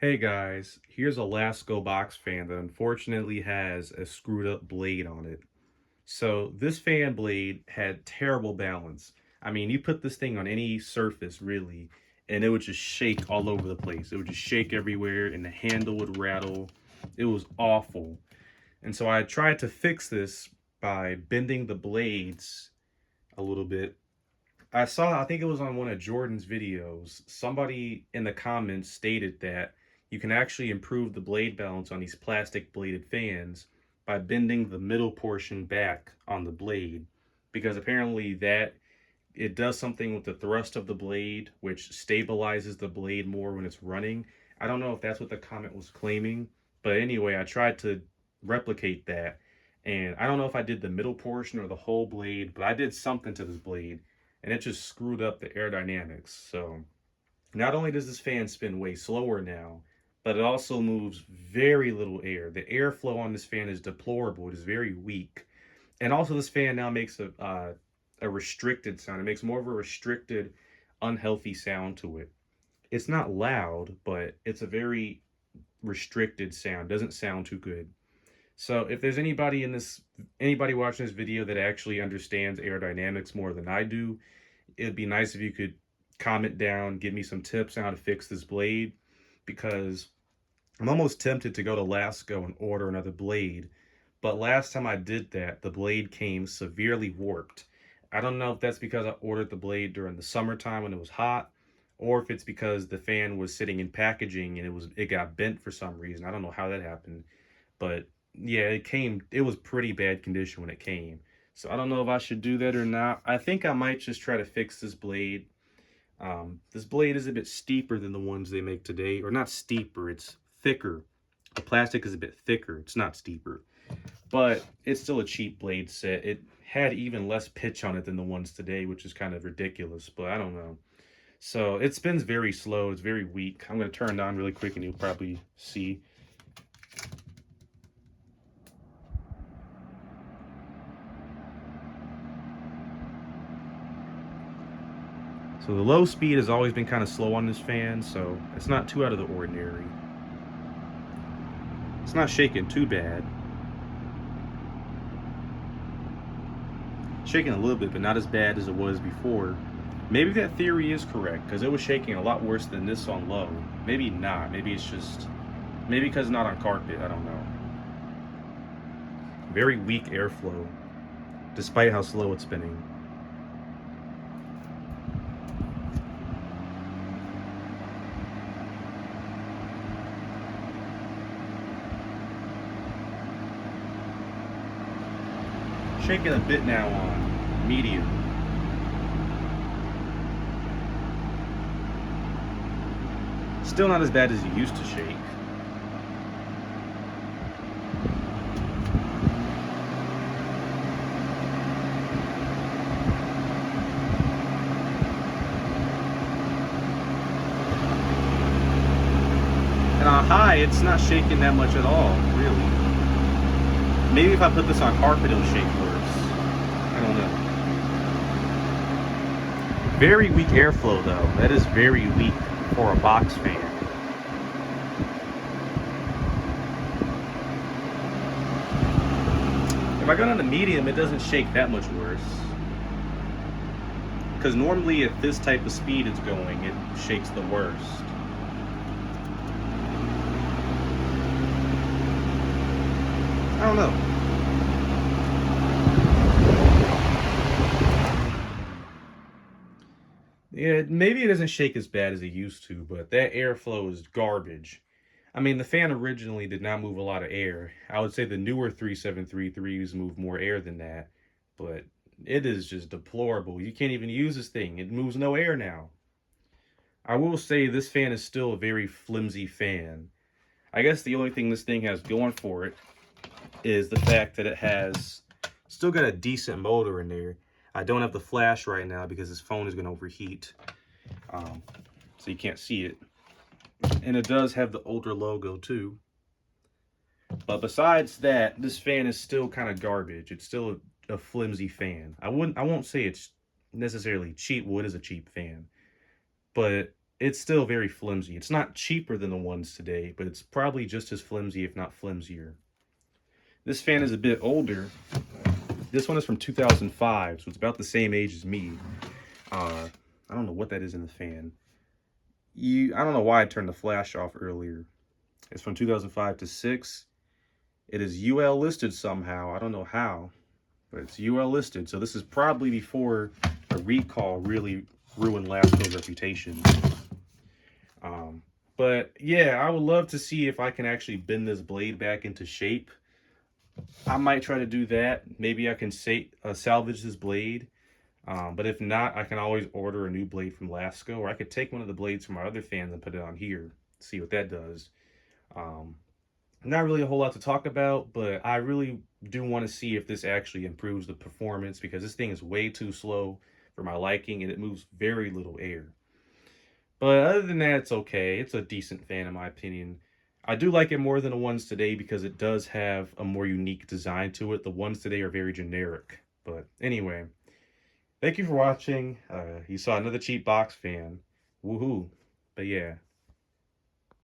Hey guys, here's a Lasko box fan that unfortunately has a screwed up blade on it. So this fan blade had terrible balance. I mean, you put this thing on any surface really, and it would just shake all over the place. It would just shake everywhere and the handle would rattle. It was awful. And so I tried to fix this by bending the blades a little bit. I think it was on one of Jordan's videos, somebody in the comments stated that you can actually improve the blade balance on these plastic bladed fans by bending the middle portion back on the blade, because apparently that it does something with the thrust of the blade, which stabilizes the blade more when it's running. I don't know if that's what the comment was claiming, but anyway, I tried to replicate that. And I don't know if I did the middle portion or the whole blade, but I did something to this blade and it just screwed up the aerodynamics. So not only does this fan spin way slower now, but it also moves very little air. The airflow on this fan is deplorable. It is very weak. And also this fan now makes a restricted sound. It makes more of a restricted, unhealthy sound to it. It's not loud, but it's a very restricted sound. Doesn't sound too good. So if there's anybody watching this video that actually understands aerodynamics more than I do, it'd be nice if you could comment down, give me some tips on how to fix this blade, because I'm almost tempted to go to Lasko and order another blade. But last time I did that, the blade came severely warped. I don't know if that's because I ordered the blade during the summertime when it was hot, or if it's because the fan was sitting in packaging and it got bent for some reason. I don't know how that happened. But yeah, it was pretty bad condition when it came. So I don't know if I should do that or not. I think I might just try to fix this blade. This blade is a bit steeper than the ones they make today, or not steeper, it's thicker. The plastic is a bit thicker, it's not steeper, but it's still a cheap blade set. It had even less pitch on it than the ones today, which is kind of ridiculous, but I don't know. So it spins very slow, it's very weak. I'm going to turn it on really quick and you'll probably see. So the low speed has always been kind of slow on this fan, so it's not too out of the ordinary. It's not shaking too bad. Shaking a little bit, but not as bad as it was before. Maybe that theory is correct, because it was shaking a lot worse than this on low. Maybe not. Maybe it's just... Maybe because it's not on carpet. I don't know. Very weak airflow, despite how slow it's spinning. Shaking a bit now on medium. Still not as bad as it used to shake. And on high, it's not shaking that much at all, really. Maybe if I put this on carpet, it'll shake worse. I don't know. Very weak airflow, though. That is very weak for a box fan. If I go down to medium, it doesn't shake that much worse. Because normally at this type of speed it's going, it shakes the worst. I don't know. Yeah, maybe it doesn't shake as bad as it used to, but that airflow is garbage. I mean, the fan originally did not move a lot of air. I would say the newer 3733s move more air than that, but it is just deplorable. You can't even use this thing. It moves no air now. I will say this fan is still a very flimsy fan. I guess the only thing this thing has going for it is the fact that it has still got a decent motor in there. I don't have the flash right now because this phone is going to overheat, so you can't see it. And it does have the older logo too. But besides that, this fan is still kind of garbage. It's still a flimsy fan. I won't say it's necessarily cheap. Well, it is a cheap fan, but it's still very flimsy. It's not cheaper than the ones today, but it's probably just as flimsy, if not flimsier. This fan is a bit older. This one is from 2005, so it's about the same age as me. I don't know what that is in the fan. I don't know why I turned the flash off earlier. It's from 2005 to 6. It is UL listed somehow. I don't know how, but it's UL listed. So this is probably before a recall really ruined Lasko's reputation. But yeah, I would love to see if I can actually bend this blade back into shape. I might try to do that. Maybe I can salvage this blade. But if not, I can always order a new blade from Lasko, or I could take one of the blades from my other fans and put it on here, see what that does. Not really a whole lot to talk about, but I really do want to see if this actually improves the performance, because this thing is way too slow for my liking and it moves very little air. But other than that, it's okay. It's a decent fan in my opinion. I do like it more than the ones today because it does have a more unique design to it. The ones today are very generic. But anyway, thank you for watching. You saw another cheap box fan. Woohoo. But yeah.